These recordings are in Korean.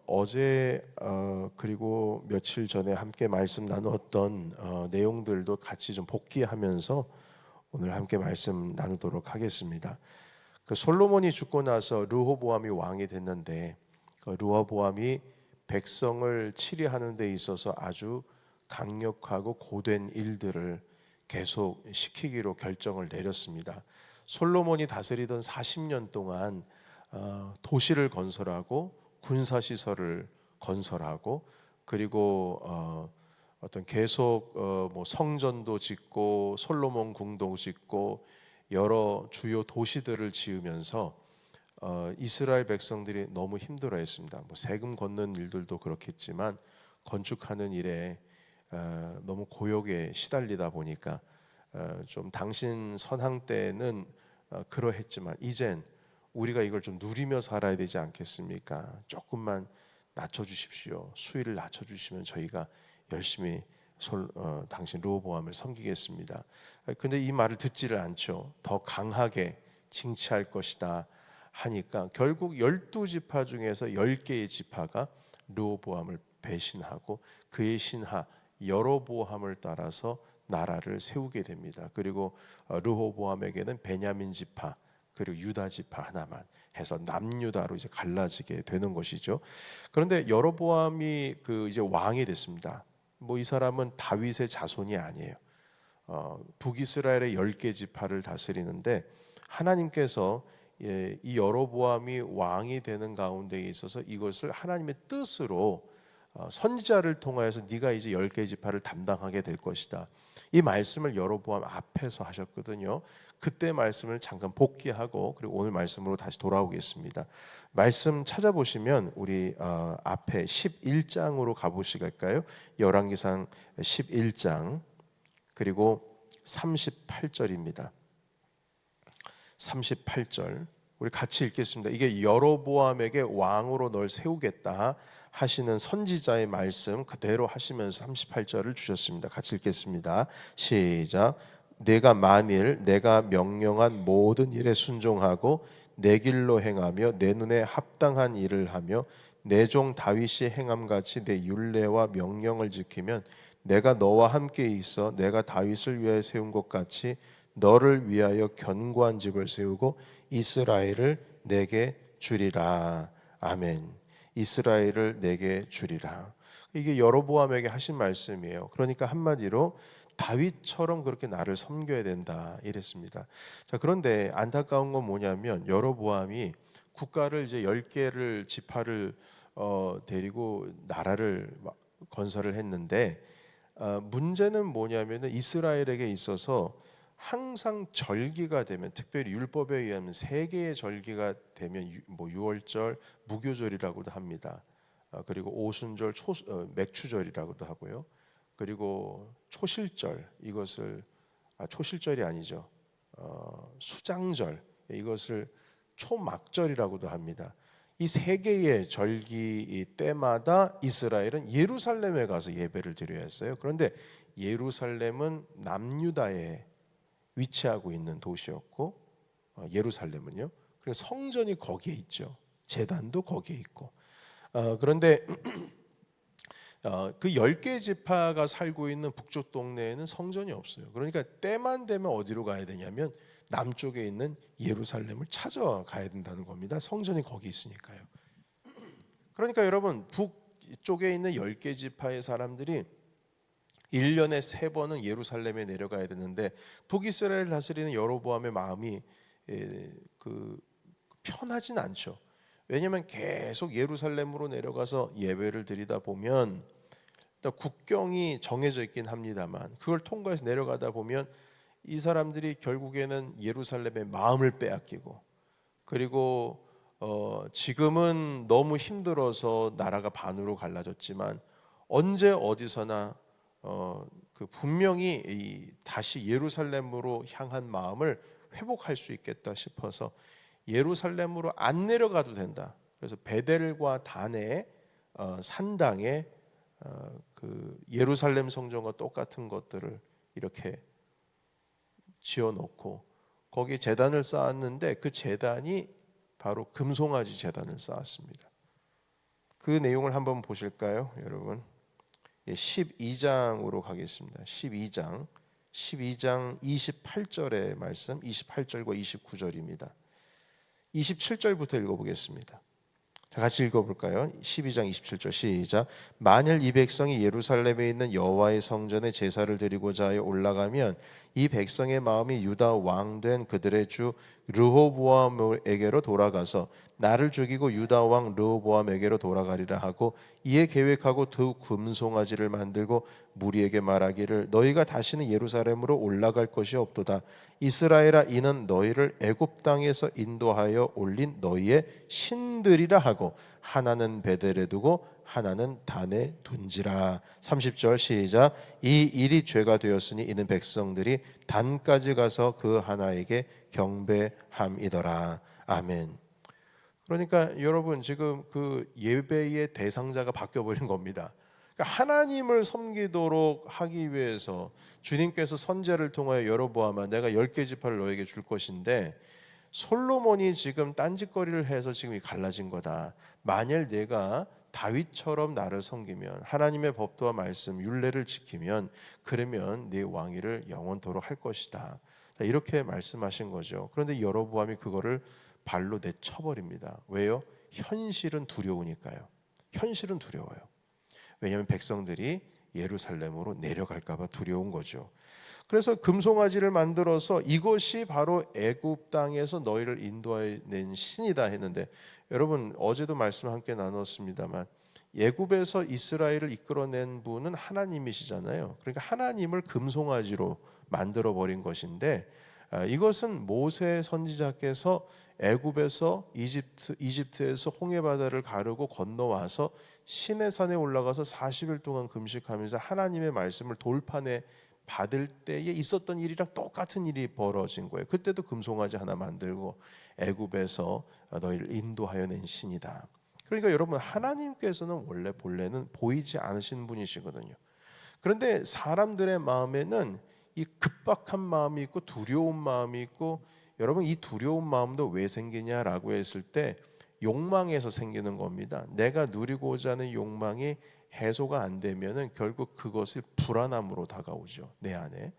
어제 그리고 며칠 전에 함께 말씀 나누었던 내용들도 같이 좀 복기하면서 오늘 함께 말씀 나누도록 하겠습니다. 솔로몬이 죽고 나서 르호보암이 왕이 됐는데 르호보암이 백성을 치리하는 데 있어서 아주 강력하고 고된 일들을 계속 시키기로 결정을 내렸습니다. 솔로몬이 다스리던 40년 동안 도시를 건설하고 군사시설을 건설하고 그리고 어떤 계속 뭐 성전도 짓고 솔로몬 궁도 짓고 여러 주요 도시들을 지으면서 이스라엘 백성들이 너무 힘들어했습니다. 뭐 세금 걷는 일들도 그렇겠지만 건축하는 일에 너무 고역에 시달리다 보니까 좀 당신 선항 때는 그러했지만 이젠 우리가 이걸 좀 누리며 살아야 되지 않겠습니까? 조금만 낮춰주십시오. 수위를 낮춰주시면 저희가 열심히 당신 르호보암을 섬기겠습니다. 근데 이 말을 듣지를 않죠. 더 강하게 징치할 것이다 하니까 결국 12지파 중에서 10개의 지파가 르호보암을 배신하고 그의 신하 여로보암을 따라서 나라를 세우게 됩니다. 그리고 르호보암에게는 베냐민 지파 그리고 유다 지파 하나만 해서 남유다로 이제 갈라지게 되는 것이죠. 그런데 여로보암이 이제 왕이 됐습니다. 뭐 이 사람은 다윗의 자손이 아니에요. 북이스라엘의 10개 지파를 다스리는데 하나님께서 이 여로보암이 왕이 되는 가운데 있어서 이것을 하나님의 뜻으로 선지자를 통하여서 네가 이제 10개 지파를 담당하게 될 것이다. 이 말씀을 여로보암 앞에서 하셨거든요. 그때 말씀을 잠깐 복기하고 그리고 오늘 말씀으로 다시 돌아오겠습니다. 말씀 찾아보시면 우리 앞에 11장으로 가보시갈까요? 열왕기상 11장 그리고 38절입니다. 38절 우리 같이 읽겠습니다. 이게 여로보암에게 왕으로 널 세우겠다 하시는 선지자의 말씀 그대로 하시면서 38절을 주셨습니다. 같이 읽겠습니다. 시작. 내가 만일 내가 명령한 모든 일에 순종하고 내 길로 행하며 내 눈에 합당한 일을 하며 내 종 다윗이 행함같이 내 율례와 명령을 지키면 내가 너와 함께 있어 내가 다윗을 위하여 세운 것 같이 너를 위하여 견고한 집을 세우고 이스라엘을 내게 주리라. 아멘. 이스라엘을 내게 주리라. 이게 여로보암에게 하신 말씀이에요. 그러니까 한마디로 다윗처럼 그렇게 나를 섬겨야 된다 이랬습니다. 자, 그런데 안타까운 건 뭐냐면 여로보암이 국가를 이제 10개를 지파를 데리고 나라를 건설을 했는데 문제는 뭐냐면은 이스라엘에게 있어서 항상 절기가 되면 특별히 율법에 의하면 3개의 절기가 되면 뭐 유월절, 무교절이라고도 합니다. 그리고 오순절, 맥추절이라고도 하고요. 그리고 초실절 이것을 초실절이 아니죠. 수장절 이것을 초막절이라고도 합니다. 이 3개의 절기 때마다 이스라엘은 예루살렘에 가서 예배를 드려야 했어요. 그런데 예루살렘은 남유다에 위치하고 있는 도시였고 예루살렘은요. 그래서 성전이 거기에 있죠. 제단도 거기에 있고. 그런데 그 10개 지파가 살고 있는 북쪽 동네에는 성전이 없어요. 그러니까 때만 되면 어디로 가야 되냐면 남쪽에 있는 예루살렘을 찾아가야 된다는 겁니다. 성전이 거기 있으니까요. 그러니까 여러분 북쪽에 있는 10개 지파의 사람들이 1년에 3번은 예루살렘에 내려가야 되는데 북이스라엘 다스리는 여로보암의 마음이 편하진 않죠. 왜냐하면 계속 예루살렘으로 내려가서 예배를 드리다 보면 국경이 정해져 있긴 합니다만 그걸 통과해서 내려가다 보면 이 사람들이 결국에는 예루살렘의 마음을 빼앗기고 그리고 지금은 너무 힘들어서 나라가 반으로 갈라졌지만 언제 어디서나 분명히 다시 예루살렘으로 향한 마음을 회복할 수 있겠다 싶어서 예루살렘으로 안 내려가도 된다. 그래서 베델과 단의 산당에 예루살렘 성전과 똑같은 것들을 이렇게 지어놓고 거기에 제단을 쌓았는데 그 제단이 바로 금송아지 제단을 쌓았습니다. 그 내용을 한번 보실까요, 여러분? 12장으로 가겠습니다. 12장 28절의 말씀, 28절과 29절입니다. 27절부터 읽어보겠습니다. 자, 같이 읽어볼까요? 12장 27절 시작. 만일 이 백성이 예루살렘에 있는 여호와의 성전에 제사를 드리고자 하여 올라가면 이 백성의 마음이 유다 왕 된 그들의 주 르호보암에게로 돌아가서 나를 죽이고 유다 왕 르호보암에게로 돌아가리라 하고, 이에 계획하고 두 금송아지를 만들고 무리에게 말하기를 너희가 다시는 예루살렘으로 올라갈 것이 없도다. 이스라엘아, 이는 너희를 애굽 땅에서 인도하여 올린 너희의 신들이라 하고, 하나는 베델에 두고 하나는 단에 둔지라. 30절 시작. 이 일이 죄가 되었으니 이는 백성들이 단까지 가서 그 하나에게 경배함이더라. 아멘. 그러니까 여러분, 지금 그 예배의 대상자가 바뀌어버린 겁니다. 그러니까 하나님을 섬기도록 하기 위해서 주님께서 선지자를 통하여 여로보암아, 내가 10개 지파를 너에게 줄 것인데, 솔로몬이 지금 딴짓거리를 해서 지금 갈라진 거다. 만일 내가 다윗처럼 나를 섬기면, 하나님의 법도와 말씀, 율례를 지키면, 그러면 네 왕위를 영원토록 할 것이다. 이렇게 말씀하신 거죠. 그런데 여로보암이 그거를 발로 내쳐버립니다. 왜요? 현실은 두려우니까요. 현실은 두려워요. 왜냐하면 백성들이 예루살렘으로 내려갈까 봐 두려운 거죠. 그래서 금송아지를 만들어서 이것이 바로 애굽 땅에서 너희를 인도해낸 신이다 했는데, 여러분 어제도 말씀 함께 나눴습니다만 애굽에서 이스라엘을 이끌어낸 분은 하나님이시잖아요. 그러니까 하나님을 금송아지로 만들어 버린 것인데, 이것은 모세 선지자께서 애굽에서 이집트에서 홍해 바다를 가르고 건너와서 시내산에 올라가서 40일 동안 금식하면서 하나님의 말씀을 돌판에 받을 때에 있었던 일이랑 똑같은 일이 벌어진 거예요. 그때도 금송아지 하나 만들고 애굽에서 너희를 인도하여 낸 신이다. 그러니까 여러분, 하나님께서는 원래 본래는 보이지 않으신 분이시거든요. 그런데 사람들의 마음에는 이 급박한 마음이 있고 두려운 마음이 있고, 여러분 이 두려운 마음도 왜 생기냐라고 했을 때 욕망에서 생기는 겁니다. 내가 누리고자 하는 욕망이 해소가 안 되면은 결국 그것이 불안함으로 다가오죠. 내 안에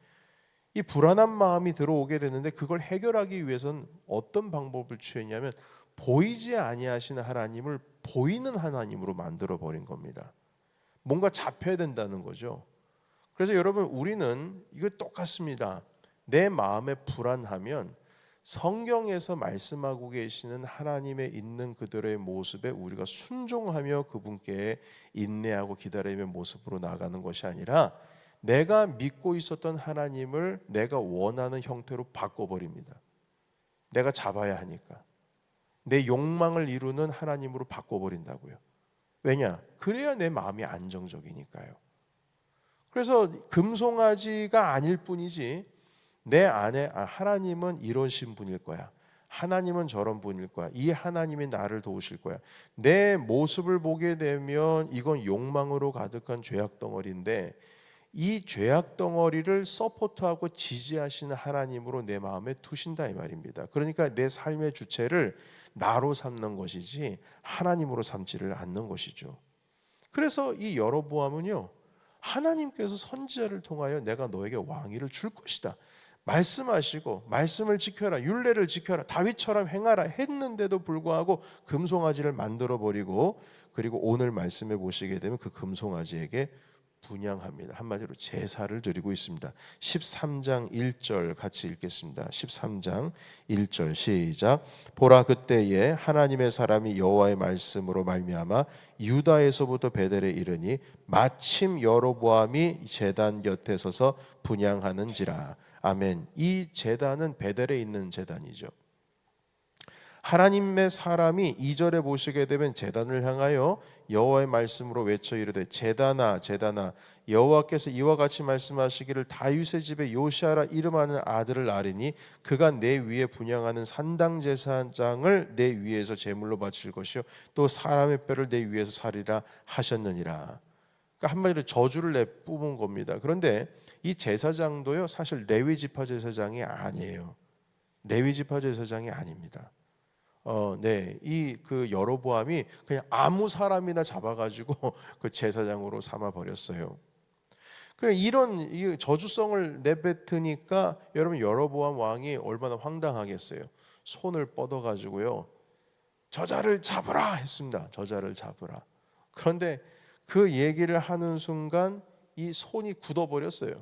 이 불안한 마음이 들어오게 되는데, 그걸 해결하기 위해서는 어떤 방법을 취했냐면 보이지 아니하시는 하나님을 보이는 하나님으로 만들어 버린 겁니다. 뭔가 잡혀야 된다는 거죠. 그래서 여러분, 우리는 이거 똑같습니다. 내 마음에 불안하면 성경에서 말씀하고 계시는 하나님의 있는 그들의 모습에 우리가 순종하며 그분께 인내하고 기다리는 모습으로 나가는 것이 아니라, 내가 믿고 있었던 하나님을 내가 원하는 형태로 바꿔버립니다. 내가 잡아야 하니까 내 욕망을 이루는 하나님으로 바꿔버린다고요. 왜냐? 그래야 내 마음이 안정적이니까요. 그래서 금송아지가 아닐 뿐이지 내 안에 하나님은 이러신 분일 거야, 하나님은 저런 분일 거야, 이 하나님이 나를 도우실 거야. 내 모습을 보게 되면 이건 욕망으로 가득한 죄악 덩어리인데, 이 죄악 덩어리를 서포트하고 지지하시는 하나님으로 내 마음에 두신다 이 말입니다. 그러니까 내 삶의 주체를 나로 삼는 것이지 하나님으로 삼지를 않는 것이죠. 그래서 이 여로보암은요, 하나님께서 선지자를 통하여 내가 너에게 왕위를 줄 것이다 말씀하시고, 말씀을 지켜라, 율례를 지켜라, 다윗처럼 행하라 했는데도 불구하고 금송아지를 만들어 버리고, 그리고 오늘 말씀해 보시게 되면 그 금송아지에게 분향합니다. 한마디로 제사를 드리고 있습니다. 13장 1절 같이 읽겠습니다. 13장 1절 시작. 보라, 그때에 하나님의 사람이 여호와의 말씀으로 말미암아 유다에서부터 베델에 이르니 마침 여로보암이 제단 곁에 서서 분향하는지라. 아멘. 이 제단은 베델에 있는 제단이죠. 하나님의 사람이 2절에 보시게 되면 제단을 향하여 여호와의 말씀으로 외쳐 이르되 제단아 제단아, 여호와께서 이와 같이 말씀하시기를 다윗의 집에 요시아라 이름하는 아들을 낳으리니 그가 내 위에 분향하는 산당 제사장을 내 위에서 제물로 바칠 것이요 또 사람의 뼈를 내 위에서 살리라 하셨느니라. 그러니까 한마디로 저주를 내뿜은 겁니다. 그런데 이 제사장도요, 사실 레위 지파 제사장이 아니에요. 레위 지파 제사장이 아닙니다. 이 그 여로보암이 그냥 아무 사람이나 잡아가지고 그 제사장으로 삼아 버렸어요. 그냥 이런 이 저주성을 내뱉으니까 여러분 여로보암 왕이 얼마나 황당하겠어요. 손을 뻗어가지고요, 저자를 잡으라 했습니다. 저자를 잡으라. 그런데 그 얘기를 하는 순간 이 손이 굳어버렸어요.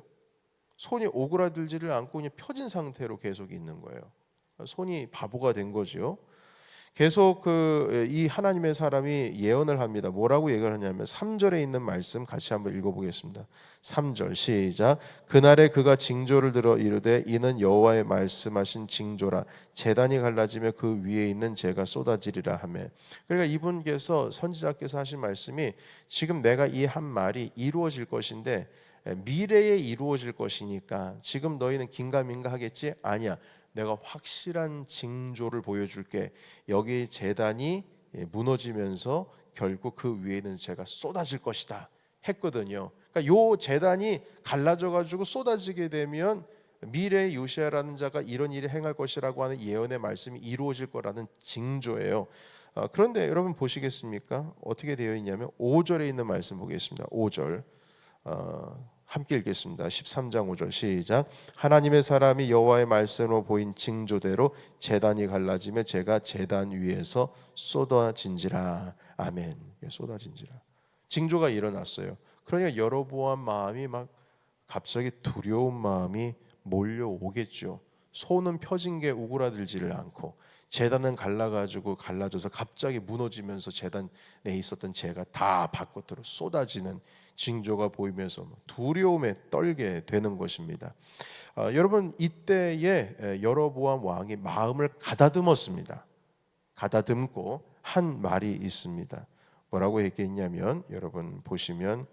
손이 오그라들지를 않고 그냥 펴진 상태로 계속 있는 거예요. 손이 바보가 된 거죠. 계속 이 하나님의 사람이 예언을 합니다. 뭐라고 얘기를 하냐면 3절에 있는 말씀 같이 한번 읽어보겠습니다. 3절 시작. 그날에 그가 징조를 들어 이르되 이는 여호와의 말씀하신 징조라. 제단이 갈라지며 그 위에 있는 재가 쏟아지리라 하매. 그러니까 이분께서 선지자께서 하신 말씀이 지금 내가 이 한 말이 이루어질 것인데 미래에 이루어질 것이니까 지금 너희는 긴가민가 하겠지? 아니야. 내가 확실한 징조를 보여줄게. 여기 제단이 무너지면서 결국 그 위에는 재가 쏟아질 것이다 했거든요. 그러니까 요 제단이 갈라져 가지고 쏟아지게 되면 미래의 요시야라는 자가 이런 일을 행할 것이라고 하는 예언의 말씀이 이루어질 거라는 징조예요. 그런데 여러분 보시겠습니까? 어떻게 되어 있냐면 5절에 있는 말씀 보겠습니다. 5절 함께 읽겠습니다. 13장 5절 시작. 하나님의 사람이 여호와의 말씀으로 보인 징조대로 제단이 갈라지며 제가 제단 위에서 쏟아진지라. 아멘. 쏟아진지라. 징조가 일어났어요. 그러니까 여로보암 마음이 막 갑자기 두려운 마음이 몰려오겠죠. 손은 펴진 게 오그라들지를 않고 제단은 갈라져서 갑자기 무너지면서 제단에 있었던 재가 다 바깥으로 쏟아지는 징조가 보이면서 두려움에 떨게 되는 것입니다. 여러분 이때에 여로보암 왕이 마음을 가다듬었습니다. 가다듬고 한 말이 있습니다. 뭐라고 얘기했냐면 여러분 보시면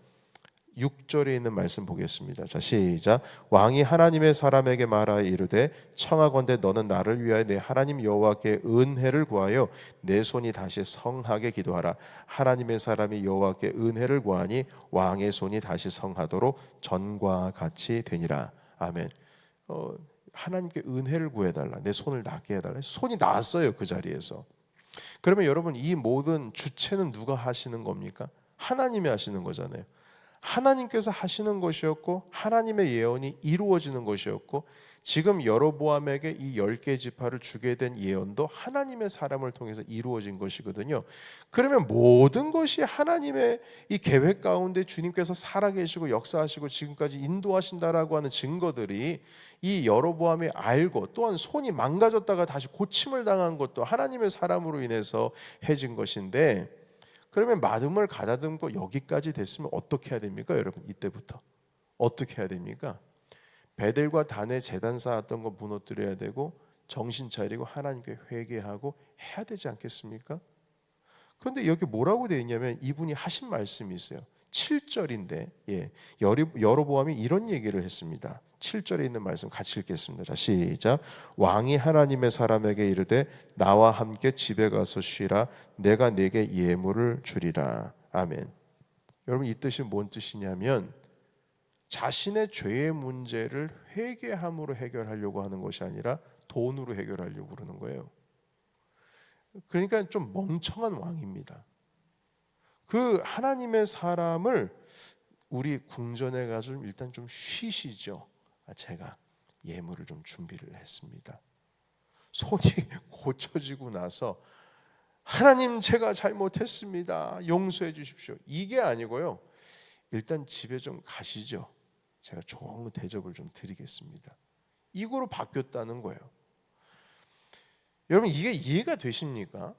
6절에 있는 말씀 보겠습니다. 자 시작. 왕이 하나님의 사람에게 말하여 이르되 청하건대 너는 나를 위하여 내 하나님 여호와께 은혜를 구하여 내 손이 다시 성하게 기도하라. 하나님의 사람이 여호와께 은혜를 구하니 왕의 손이 다시 성하도록 전과 같이 되니라. 아멘. 하나님께 은혜를 구해달라. 내 손을 낫게 해달라. 손이 나았어요 그 자리에서. 그러면 여러분 이 모든 주체는 누가 하시는 겁니까? 하나님이 하시는 거잖아요. 하나님께서 하시는 것이었고 하나님의 예언이 이루어지는 것이었고 지금 여로보암에게 이 10개 지파를 주게 된 예언도 하나님의 사람을 통해서 이루어진 것이거든요. 그러면 모든 것이 하나님의 이 계획 가운데 주님께서 살아계시고 역사하시고 지금까지 인도하신다라고 하는 증거들이 이 여로보암이 알고 또한 손이 망가졌다가 다시 고침을 당한 것도 하나님의 사람으로 인해서 해진 것인데 그러면 마음을 가다듬고 여기까지 됐으면 어떻게 해야 됩니까? 여러분 이때부터 어떻게 해야 됩니까? 베델과 단에 제단 쌓았던 거 무너뜨려야 되고 정신 차리고 하나님께 회개하고 해야 되지 않겠습니까? 그런데 여기 뭐라고 되어 있냐면 이분이 하신 말씀이 있어요. 7절인데 여로보암이 이런 얘기를 했습니다. 7절에 있는 말씀 같이 읽겠습니다. 자, 시작. 왕이 하나님의 사람에게 이르되 나와 함께 집에 가서 쉬라. 내가 네게 예물을 주리라. 아멘. 여러분 이 뜻이 뭔 뜻이냐면 자신의 죄의 문제를 회개함으로 해결하려고 하는 것이 아니라 돈으로 해결하려고 그러는 거예요. 그러니까 좀 멍청한 왕입니다. 그 하나님의 사람을 우리 궁전에 가서 일단 좀 쉬시죠. 제가 예물을 좀 준비를 했습니다. 손이 고쳐지고 나서 하나님 제가 잘못했습니다. 용서해 주십시오. 이게 아니고요. 일단 집에 좀 가시죠. 제가 좋은 대접을 좀 드리겠습니다. 이거로 바뀌었다는 거예요. 여러분 이게 이해가 되십니까?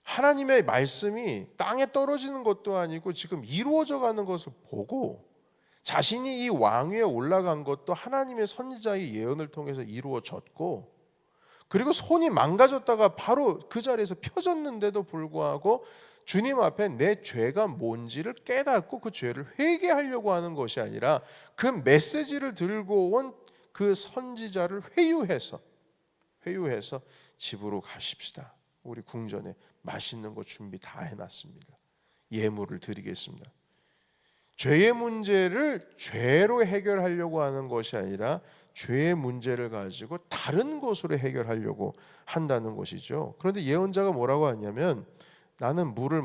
하나님의 말씀이 땅에 떨어지는 것도 아니고 지금 이루어져 가는 것을 보고 자신이 이 왕위에 올라간 것도 하나님의 선지자의 예언을 통해서 이루어졌고 그리고 손이 망가졌다가 바로 그 자리에서 펴졌는데도 불구하고 주님 앞에 내 죄가 뭔지를 깨닫고 그 죄를 회개하려고 하는 것이 아니라 그 메시지를 들고 온 그 선지자를 회유해서 집으로 가십시다. 우리 궁전에 맛있는 거 준비 다 해놨습니다. 예물을 드리겠습니다. 죄의 문제를 죄로 해결하려고 하는 것이 아니라 죄의 문제를 가지고 다른 것으로 해결하려고 한다는 것이죠. 그런데 예언자가 뭐라고 하냐면 나는 물을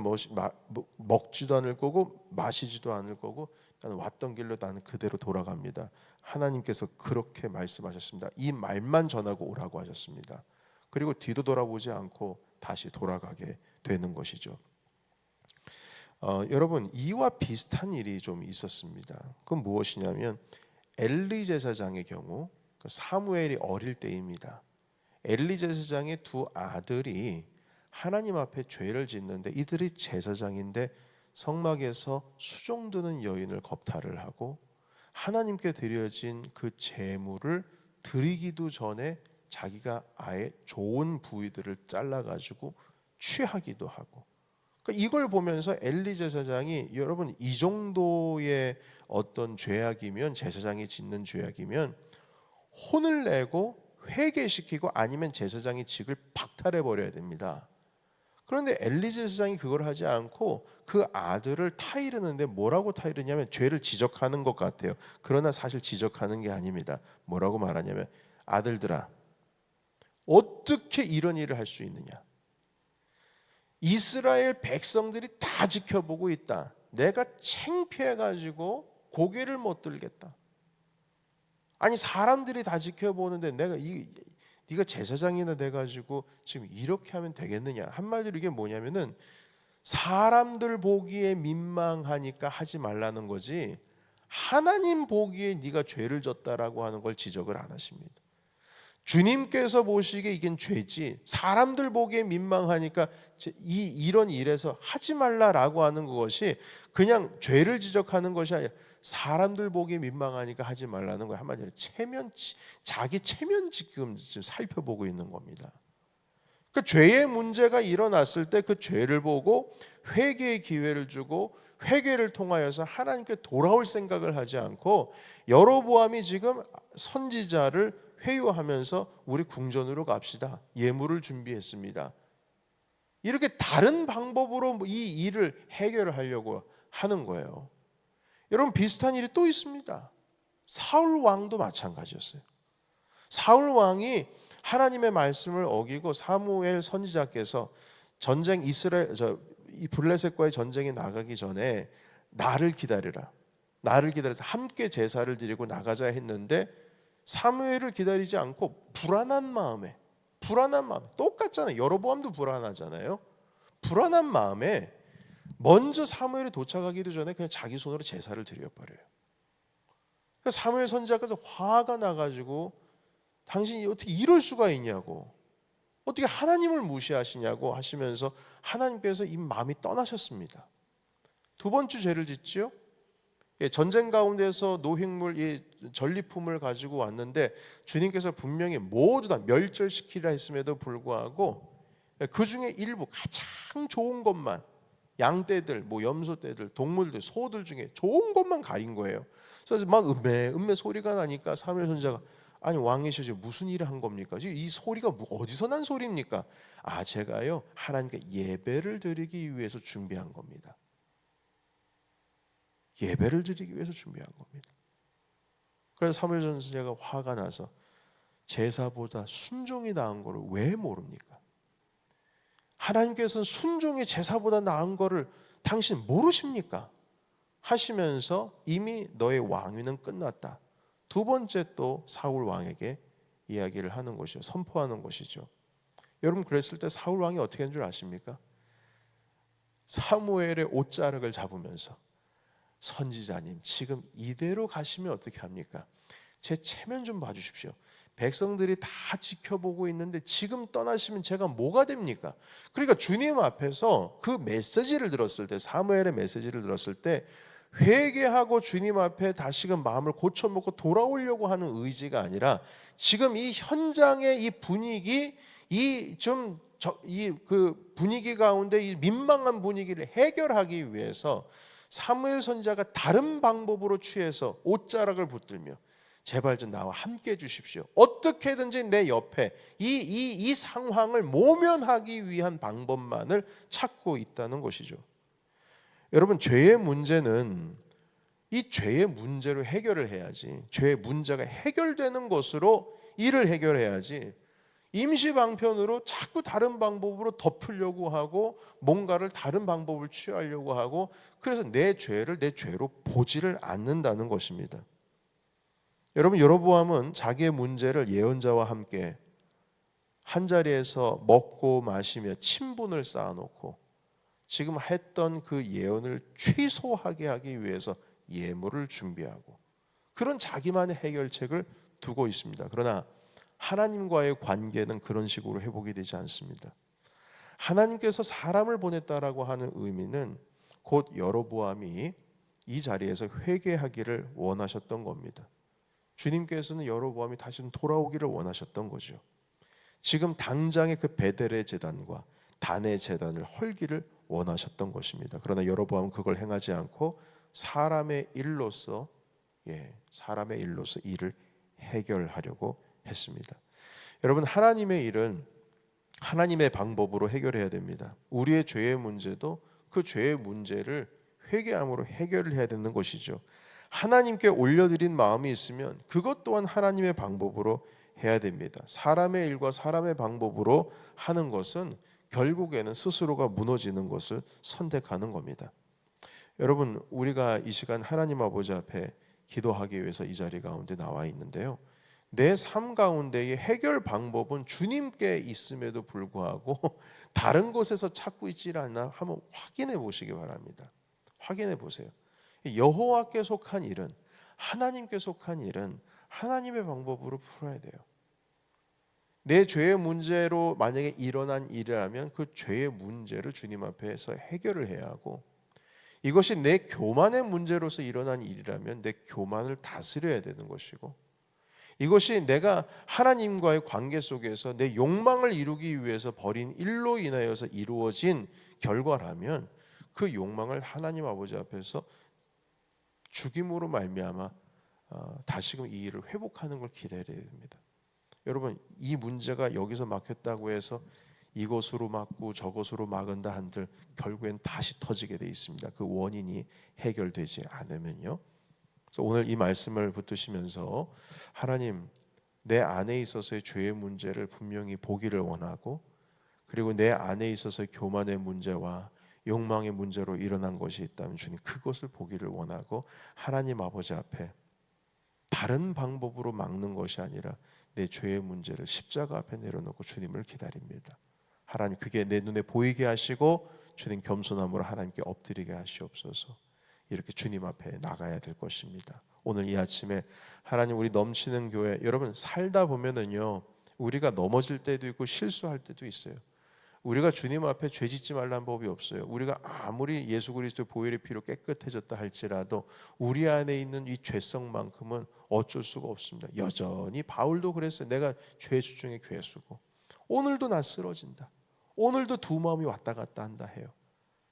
먹지도 않을 거고 마시지도 않을 거고 나는 왔던 길로 나는 그대로 돌아갑니다. 하나님께서 그렇게 말씀하셨습니다. 이 말만 전하고 오라고 하셨습니다. 그리고 뒤도 돌아보지 않고 다시 돌아가게 되는 것이죠. 여러분, 이와 비슷한 일이 좀 있었습니다. 그건 무엇이냐면 엘리 제사장의 경우, 사무엘이 어릴 때입니다. 엘리 제사장의 두 아들이 하나님 앞에 죄를 짓는데 이들이 제사장인데 성막에서 수종드는 여인을 겁탈을 하고 하나님께 드려진 그 제물을 드리기도 전에 자기가 아예 좋은 부위들을 잘라가지고 취하기도 하고, 그러니까 이걸 보면서 엘리 제사장이 여러분 이 정도의 어떤 죄악이면, 제사장이 짓는 죄악이면 혼을 내고 회개시키고 아니면 제사장의 직을 박탈해 버려야 됩니다. 그런데 엘리 제사장이 그걸 하지 않고 그 아들을 타이르는데 뭐라고 타이르냐면 죄를 지적하는 것 같아요. 그러나 사실 지적하는 게 아닙니다. 뭐라고 말하냐면 아들들아, 어떻게 이런 일을 할 수 있느냐? 이스라엘 백성들이 다 지켜보고 있다. 내가 창피해가지고 고개를 못 들겠다. 아니 사람들이 다 지켜보는데 네가 제사장이나 돼가지고 지금 이렇게 하면 되겠느냐? 한마디로 이게 뭐냐면은 사람들 보기에 민망하니까 하지 말라는 거지 하나님 보기에 네가 죄를 졌다라고 하는 걸 지적을 안 하십니다. 주님께서 보시기에 이건 죄지 사람들 보기에 민망하니까 이런 일에서 하지 말라라고 하는 것이 그냥 죄를 지적하는 것이 아니라 사람들 보기에 민망하니까 하지 말라는 거예요. 한마디로 자기 체면 지금 살펴보고 있는 겁니다. 그 죄의 문제가 일어났을 때 그 죄를 보고 회개의 기회를 주고 회개를 통하여서 하나님께 돌아올 생각을 하지 않고 여로보암이 지금 선지자를 회유하면서 우리 궁전으로 갑시다. 예물을 준비했습니다. 이렇게 다른 방법으로 이 일을 해결하려고 하는 거예요. 여러분 비슷한 일이 또 있습니다. 사울 왕도 마찬가지였어요. 사울 왕이 하나님의 말씀을 어기고 사무엘 선지자께서 전쟁 이 블레셋과의 전쟁에 나가기 전에 나를 기다리라. 나를 기다려서 함께 제사를 드리고 나가자 했는데 사무엘을 기다리지 않고 불안한 마음에 똑같잖아요. 여로보암도 불안하잖아요. 불안한 마음에 먼저 사무엘이 도착하기도 전에 그냥 자기 손으로 제사를 드려버려요. 그러니까 사무엘 선지자께서 화가 나가지고 당신이 어떻게 이럴 수가 있냐고, 어떻게 하나님을 무시하시냐고 하시면서 하나님께서 이 마음이 떠나셨습니다. 두 번째 죄를 짓지요. 전쟁 가운데서 노획물, 이 전리품을 가지고 왔는데 주님께서 분명히 모두 다 멸절시키라 했음에도 불구하고 그 중에 일부 가장 좋은 것만, 양떼들, 염소떼들, 동물들, 소들 중에 좋은 것만 가린 거예요. 그래서 막 음메 소리가 나니까 사무엘 선지자가 아니 왕이시죠, 무슨 일을 한 겁니까? 이 소리가 어디서 난 소리입니까? 제가요 하나님께 예배를 드리기 위해서 준비한 겁니다. 예배를 드리기 위해서 준비한 겁니다. 그래서 사무엘 선지자가 화가 나서 제사보다 순종이 나은 거를 왜 모릅니까? 하나님께서는 순종이 제사보다 나은 거를 당신 모르십니까? 하시면서 이미 너의 왕위는 끝났다. 두 번째 또 사울 왕에게 이야기를 하는 것이죠. 선포하는 것이죠. 여러분 그랬을 때 사울 왕이 어떻게 한 줄 아십니까? 사무엘의 옷자락을 잡으면서 선지자님 지금 이대로 가시면 어떻게 합니까? 제 체면 좀 봐주십시오. 백성들이 다 지켜보고 있는데 지금 떠나시면 제가 뭐가 됩니까? 그러니까 주님 앞에서 그 메시지를 들었을 때, 사무엘의 메시지를 들었을 때 회개하고 주님 앞에 다시금 마음을 고쳐먹고 돌아오려고 하는 의지가 아니라 지금 이 현장의 이 분위기, 그 분위기 가운데 이 민망한 분위기를 해결하기 위해서 사무엘 선지자가 다른 방법으로 취해서 옷자락을 붙들며 제발 좀 나와 함께 해주십시오. 어떻게든지 내 옆에 이 상황을 모면하기 위한 방법만을 찾고 있다는 것이죠. 여러분 죄의 문제는 이 죄의 문제로 해결을 해야지. 죄의 문제가 해결되는 것으로 일을 해결해야지. 임시 방편으로 자꾸 다른 방법으로 덮으려고 하고 뭔가를 다른 방법을 취하려고 하고, 그래서 내 죄를 내 죄로 보지를 않는다는 것입니다. 여러분, 여로보암은 자기의 문제를 예언자와 함께 한자리에서 먹고 마시며 친분을 쌓아놓고 지금 했던 그 예언을 최소하게 하기 위해서 예물을 준비하고 그런 자기만의 해결책을 두고 있습니다. 그러나 하나님과의 관계는 그런 식으로 회복이 되지 않습니다. 하나님께서 사람을 보냈다라고 하는 의미는 곧 여로보암이 이 자리에서 회개하기를 원하셨던 겁니다. 주님께서는 여로보암이 다시 돌아오기를 원하셨던 거죠. 지금 당장의 그 베델의 제단과 단의 제단을 헐기를 원하셨던 것입니다. 그러나 여로보암은 그걸 행하지 않고 사람의 일로서 일을 해결하려고 했습니다. 여러분, 하나님의 일은 하나님의 방법으로 해결해야 됩니다. 우리의 죄의 문제도 그 죄의 문제를 회개함으로 해결을 해야 되는 것이죠. 하나님께 올려드린 마음이 있으면 그것 또한 하나님의 방법으로 해야 됩니다. 사람의 일과 사람의 방법으로 하는 것은 결국에는 스스로가 무너지는 것을 선택하는 겁니다. 여러분, 우리가 이 시간 하나님 아버지 앞에 기도하기 위해서 이 자리 가운데 나와 있는데요, 내 삶 가운데의 해결 방법은 주님께 있음에도 불구하고 다른 곳에서 찾고 있지 않나 한번 확인해 보시기 바랍니다. 확인해 보세요. 여호와께 속한 일은, 하나님께 속한 일은 하나님의 방법으로 풀어야 돼요. 내 죄의 문제로 만약에 일어난 일이라면 그 죄의 문제를 주님 앞에서 해결을 해야 하고, 이것이 내 교만의 문제로서 일어난 일이라면 내 교만을 다스려야 되는 것이고, 이것이 내가 하나님과의 관계 속에서 내 욕망을 이루기 위해서 벌인 일로 인하여서 이루어진 결과라면 그 욕망을 하나님 아버지 앞에서 죽임으로 말미암아 다시금 이 일을 회복하는 걸 기다려야 됩니다. 여러분, 이 문제가 여기서 막혔다고 해서 이것으로 막고 저것으로 막은다 한들 결국엔 다시 터지게 돼 있습니다. 그 원인이 해결되지 않으면요. 그래서 오늘 이 말씀을 붙드시면서 하나님, 내 안에 있어서의 죄의 문제를 분명히 보기를 원하고, 그리고 내 안에 있어서의 교만의 문제와 욕망의 문제로 일어난 것이 있다면 주님 그것을 보기를 원하고, 하나님 아버지 앞에 다른 방법으로 막는 것이 아니라 내 죄의 문제를 십자가 앞에 내려놓고 주님을 기다립니다. 하나님, 그게 내 눈에 보이게 하시고 주님 겸손함으로 하나님께 엎드리게 하시옵소서. 이렇게 주님 앞에 나가야 될 것입니다. 오늘 이 아침에 하나님, 우리 넘치는 교회, 여러분 살다 보면은요, 우리가 넘어질 때도 있고 실수할 때도 있어요. 우리가 주님 앞에 죄 짓지 말라는 법이 없어요. 우리가 아무리 예수 그리스도의 보혈의 피로 깨끗해졌다 할지라도 우리 안에 있는 이 죄성만큼은 어쩔 수가 없습니다. 여전히 바울도 그랬어요. 내가 죄수 중에 괴수고 오늘도 나 쓰러진다. 오늘도 두 마음이 왔다 갔다 한다 해요.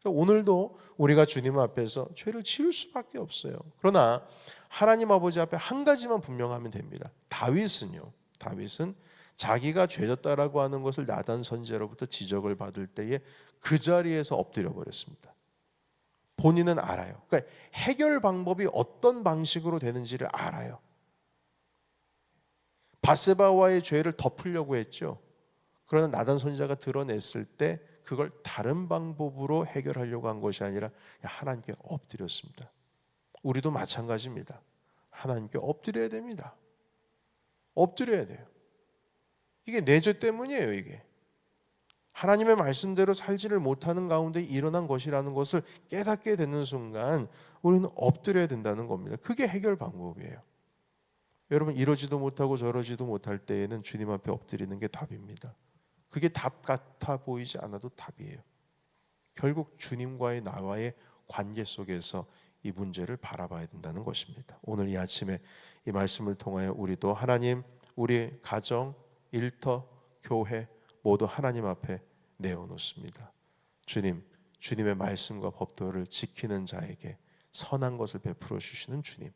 오늘도 우리가 주님 앞에서 죄를 지을 수밖에 없어요. 그러나 하나님 아버지 앞에 한 가지만 분명하면 됩니다. 다윗은 자기가 죄졌다라고 하는 것을 나단 선지자로부터 지적을 받을 때에 그 자리에서 엎드려 버렸습니다. 본인은 알아요. 그러니까 해결 방법이 어떤 방식으로 되는지를 알아요. 바세바와의 죄를 덮으려고 했죠. 그러나 나단 선지자가 드러냈을 때 그걸 다른 방법으로 해결하려고 한 것이 아니라 하나님께 엎드렸습니다. 우리도 마찬가지입니다. 하나님께 엎드려야 됩니다. 엎드려야 돼요. 이게 내 죄 때문이에요. 이게 하나님의 말씀대로 살지를 못하는 가운데 일어난 것이라는 것을 깨닫게 되는 순간 우리는 엎드려야 된다는 겁니다. 그게 해결 방법이에요. 여러분, 이러지도 못하고 저러지도 못할 때에는 주님 앞에 엎드리는 게 답입니다. 그게 답 같아 보이지 않아도 답이에요. 결국 주님과의 나와의 관계 속에서 이 문제를 바라봐야 된다는 것입니다. 오늘 이 아침에 이 말씀을 통하여 우리도 하나님, 우리 가정, 일터, 교회 모두 하나님 앞에 내어놓습니다. 주님, 주님의 말씀과 법도를 지키는 자에게 선한 것을 베풀어 주시는 주님,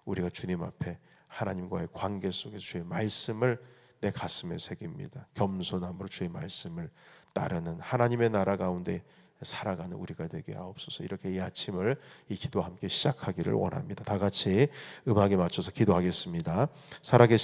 우리가 주님 앞에 하나님과의 관계 속에서 주의 말씀을 내 가슴에 새깁니다. 겸손함으로 주의 말씀을 따르는 하나님의 나라 가운데 살아가는 우리가 되게 하옵소서. 이렇게 이 아침을 이 기도와 함께 시작하기를 원합니다. 다 같이 음악에 맞춰서 기도하겠습니다. 살아계신